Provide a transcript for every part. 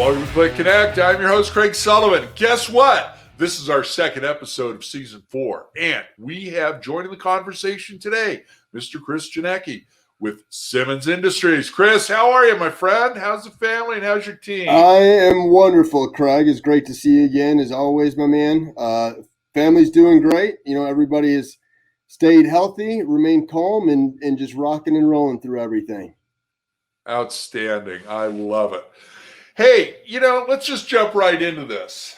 Welcome to CLIC Connect. I'm your host, Craig Sullivan. Guess what? This is our second episode of season 4, and we have joining the conversation today, Mr. Kris Jenecki with Symmons Industries. Kris, how are you, my friend? How's the family and how's your team? I am wonderful, Craig. It's great to see you again, as always, my man. Family's doing great. You know, everybody has stayed healthy, remained calm, and just rocking and rolling through everything. Outstanding. I love it. Hey, let's just jump right into this.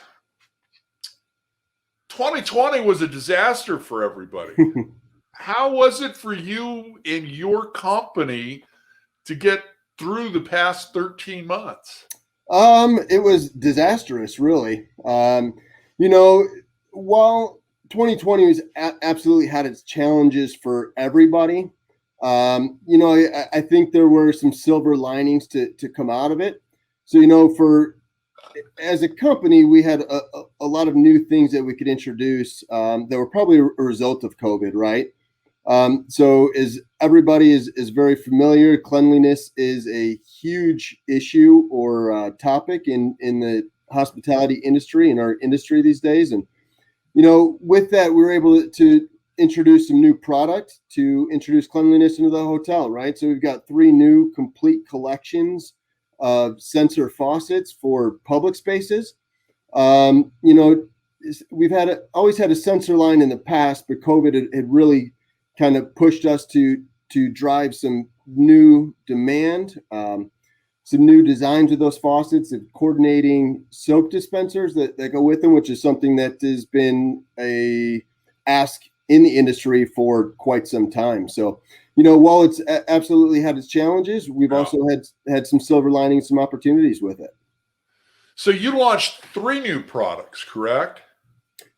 2020 was a disaster for everybody. How was it for you and your company to get through the past 13 months? It was disastrous, really. While 2020 was absolutely had its challenges for everybody, I think there were some silver linings to come out of it. So, as a company, we had a lot of new things that we could introduce that were probably a result of COVID, right? So as everybody is very familiar, cleanliness is a huge issue or topic in the hospitality industry, in our industry these days. And, with that, we were able to introduce some new product to introduce cleanliness into the hotel, right? So we've got 3 new complete collections of sensor faucets for public spaces. We've always had a sensor line in the past, but COVID had really kind of pushed us to drive some new demand, some new designs of those faucets, and coordinating soap dispensers that go with them, which is something that has been a ask in the industry for quite some time. So, while it's absolutely had its challenges, we've also had some silver linings, some opportunities with it. So you launched 3 new products, correct?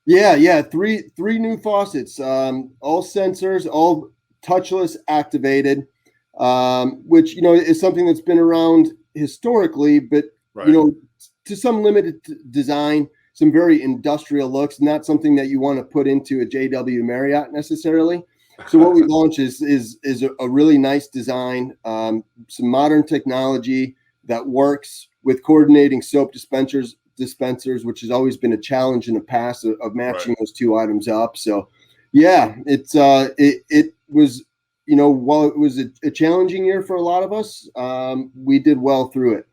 Yeah. Three new faucets, all sensors, all touchless activated, which, is something that's been around historically, but, to some limited design, some very industrial looks, not something that you want to put into a JW Marriott necessarily. So what we launched is a really nice design, some modern technology that works with coordinating soap dispensers, which has always been a challenge in the past of matching those 2 items up. So, yeah, it was, while it was a challenging year for a lot of us, we did well through it.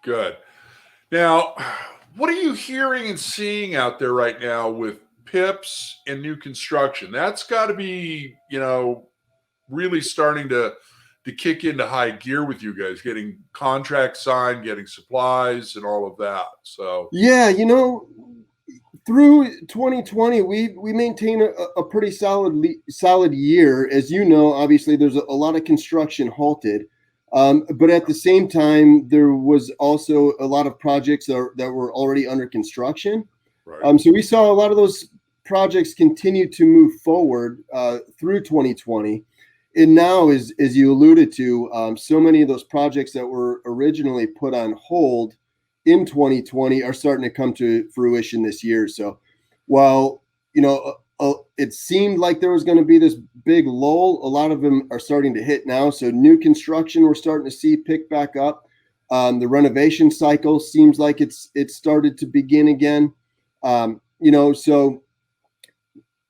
Good. Now, what are you hearing and seeing out there right now with PIPs and new construction? That's got to be, really starting to kick into high gear with you guys, getting contracts signed, getting supplies and all of that. So yeah, through 2020, we maintain a pretty solid year. As you know, obviously there's a lot of construction halted. But at the same time, there was also a lot of projects that were already under construction. Right. So we saw a lot of those projects continue to move forward through 2020. And now, as you alluded to, so many of those projects that were originally put on hold in 2020 are starting to come to fruition this year. So while, it seemed like there was going to be this big lull, a lot of them are starting to hit now. So new construction, we're starting to see pick back up. The renovation cycle seems like it's started to begin again. So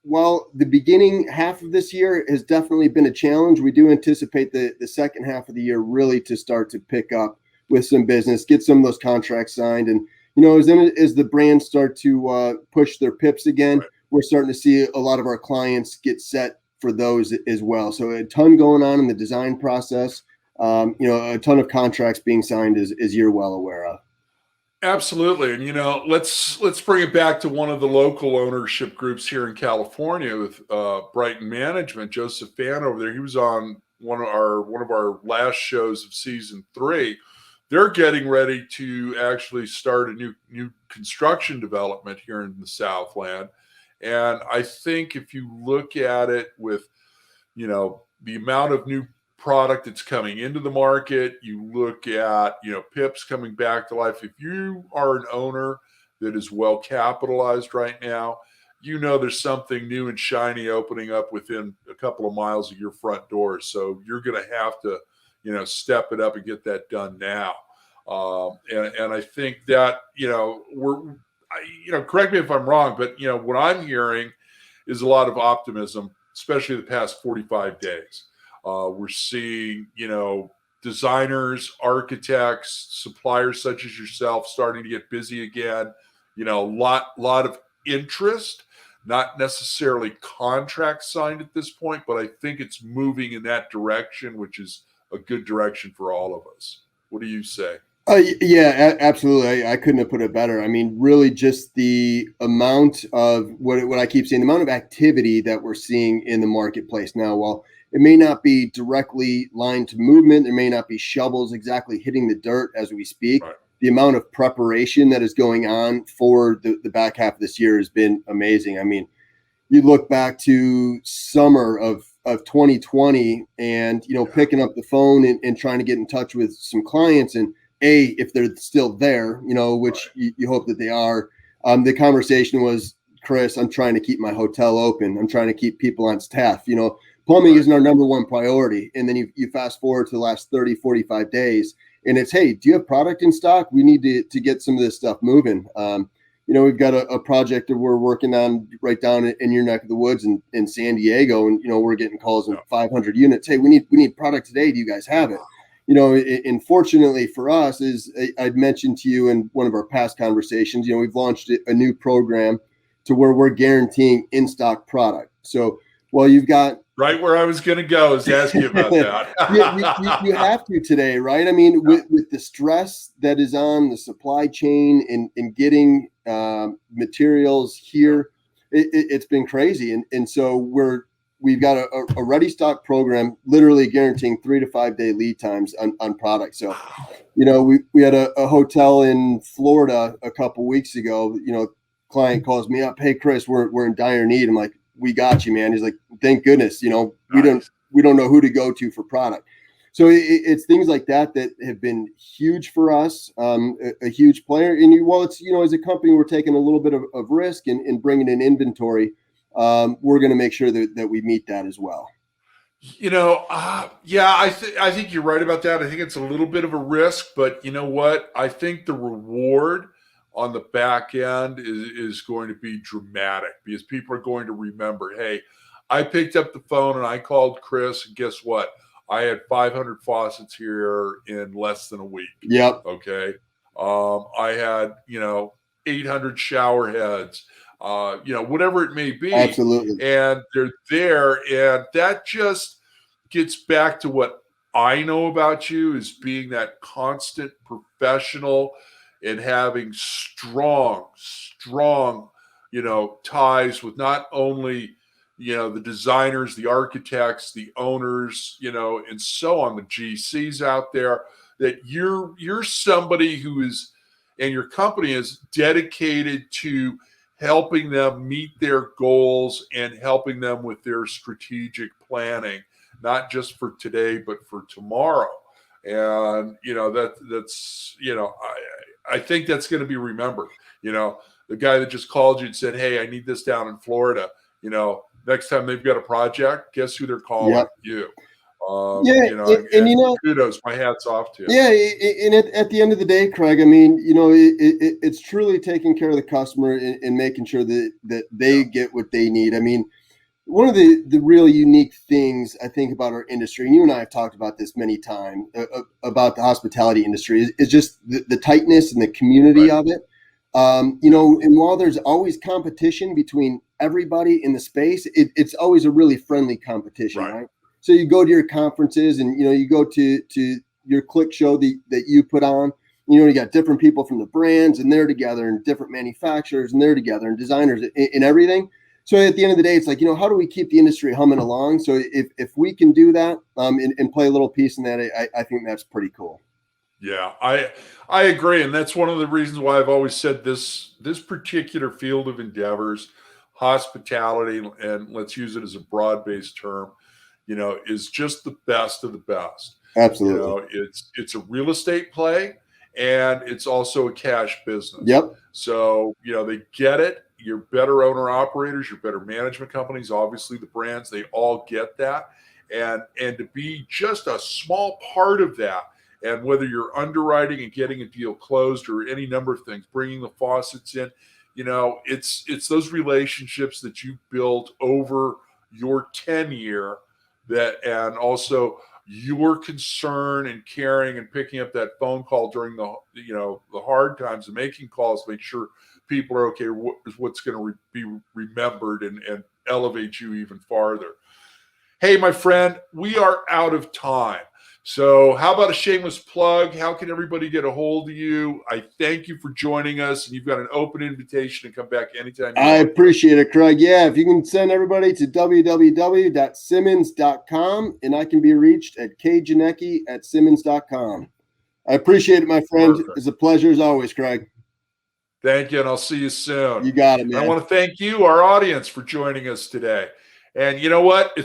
while the beginning half of this year has definitely been a challenge, we do anticipate the second half of the year really to start to pick up with some business, get some of those contracts signed. And, as the brands start to push their PIPs again, we're starting to see a lot of our clients get set for those as well. So a ton going on in the design process, a ton of contracts being signed as you're well aware of. Absolutely. And, let's bring it back to one of the local ownership groups here in California with Brighton Management, Joseph Fan over there. He was on one of our last shows of season 3. They're getting ready to actually start a new construction development here in the Southland. And I think if you look at it with, the amount of new product that's coming into the market, you look at, PIPs coming back to life. If you are an owner that is well capitalized right now, there's something new and shiny opening up within a couple of miles of your front door. So you're going to have to, step it up and get that done now. And I think that, correct me if I'm wrong, but, what I'm hearing is a lot of optimism, especially the past 45 days. We're seeing, designers, architects, suppliers such as yourself starting to get busy again. A lot of interest, not necessarily contracts signed at this point, but I think it's moving in that direction, which is a good direction for all of us. What do you say? Yeah, absolutely. I couldn't have put it better. I mean, really, just the amount of what I keep saying, the amount of activity that we're seeing in the marketplace now. While it may not be directly lined to movement, there may not be shovels exactly hitting the dirt as we speak. Right. The amount of preparation that is going on for the back half of this year has been amazing. I mean, you look back to summer of 2020 and, picking up the phone and trying to get in touch with some clients, and if they're still there, which Right. you hope that they are. The conversation was, Kris, I'm trying to keep my hotel open. I'm trying to keep people on staff. Plumbing Right. isn't our number one priority. And then you fast forward to the last 30, 45 days, and it's, hey, do you have product in stock? We need to get some of this stuff moving. We've got a project that we're working on right down in your neck of the woods in San Diego, and we're getting calls on 500 units. Hey, we need product today. Do you guys have it? And fortunately for us, is I'd mentioned to you in one of our past conversations, we've launched a new program to where we're guaranteeing in stock product. So while you've got right where I was going to go is ask you about that. you have to today, right? I mean, with the stress that is on the supply chain and getting materials here, it's been crazy. And so we've got a ready stock program, literally guaranteeing 3 to 5 day lead times on products. So, we had a hotel in Florida a couple weeks ago. Client calls me up, hey, Kris, we're in dire need. I'm like, we got you, man. He's like, thank goodness. Nice. We don't know who to go to for product. So it's things like that have been huge for us, a huge player. And it's, as a company, we're taking a little bit of risk and bringing in inventory. We're going to make sure that we meet that as well. Yeah, I think you're right about that. I think it's a little bit of a risk, but you know what? I think the reward on the back end is going to be dramatic because people are going to remember, hey, I picked up the phone and I called Kris, and guess what? I had 500 faucets here in less than a week. Yep. Okay. I had, 800 shower heads, whatever it may be. Absolutely. And they're there. And that just gets back to what I know about you is being that constant professional and having strong, ties with not only, the designers, the architects, the owners, and so on, the GCs out there, that you're somebody who is, and your company is dedicated to helping them meet their goals and helping them with their strategic planning, not just for today, but for tomorrow. And, I think that's going to be remembered. The guy that just called you and said, hey, I need this down in Florida, next time they've got a project, guess who they're calling? Yep. You. And kudos, my hat's off to you. Yeah, and at the end of the day, Craig, I mean, it's truly taking care of the customer and making sure that they get what they need. I mean, one of the really unique things I think about our industry, and you and I have talked about this many times, about the hospitality industry, is just the tightness and the community of it. And while there's always competition between everybody in the space, it's always a really friendly competition, right? So you go to your conferences and, you go to your CLIC show that you put on, you got different people from the brands and they're together, and different manufacturers and they're together, and designers and everything. So at the end of the day, it's like, how do we keep the industry humming along? So if we can do that and play a little piece in that, I think that's pretty cool. Yeah, I agree. And that's one of the reasons why I've always said this particular field of endeavors, hospitality, and let's use it as a broad-based term, is just the best of the best. Absolutely. It's a real estate play, and it's also a cash business. Yep. So, they get it. You're better owner operators, you're better management companies, obviously the brands, they all get that. And to be just a small part of that And whether you're underwriting and getting a deal closed or any number of things, bringing the faucets in, it's those relationships that you build over your tenure and also your concern and caring and picking up that phone call during the hard times and making calls, make sure people are okay, what's going to be remembered and elevate you even farther. Hey, my friend, we are out of time. So how about a shameless plug? How can everybody get a hold of you? I thank you for joining us, and you've got an open invitation to come back anytime you I want. appreciate it, Craig. Yeah, if you can send everybody to www.symmons.com, and I can be reached at kjenecki@symmons.com. I appreciate it, my friend. Perfect. It's a pleasure as always, Craig. Thank you, and I'll see you soon. You got it, man. I want to thank you, our audience, for joining us today. And you know what?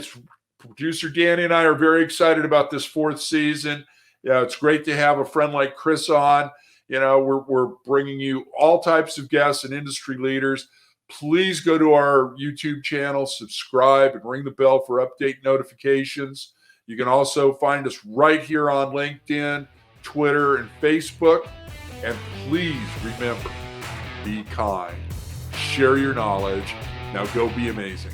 Producer Danny and I are very excited about this 4th season. It's great to have a friend like Kris on. We're bringing you all types of guests and industry leaders. Please go to our YouTube channel, subscribe, and ring the bell for update notifications. You can also find us right here on LinkedIn, Twitter, and Facebook. And please remember, be kind, share your knowledge. Now go be amazing.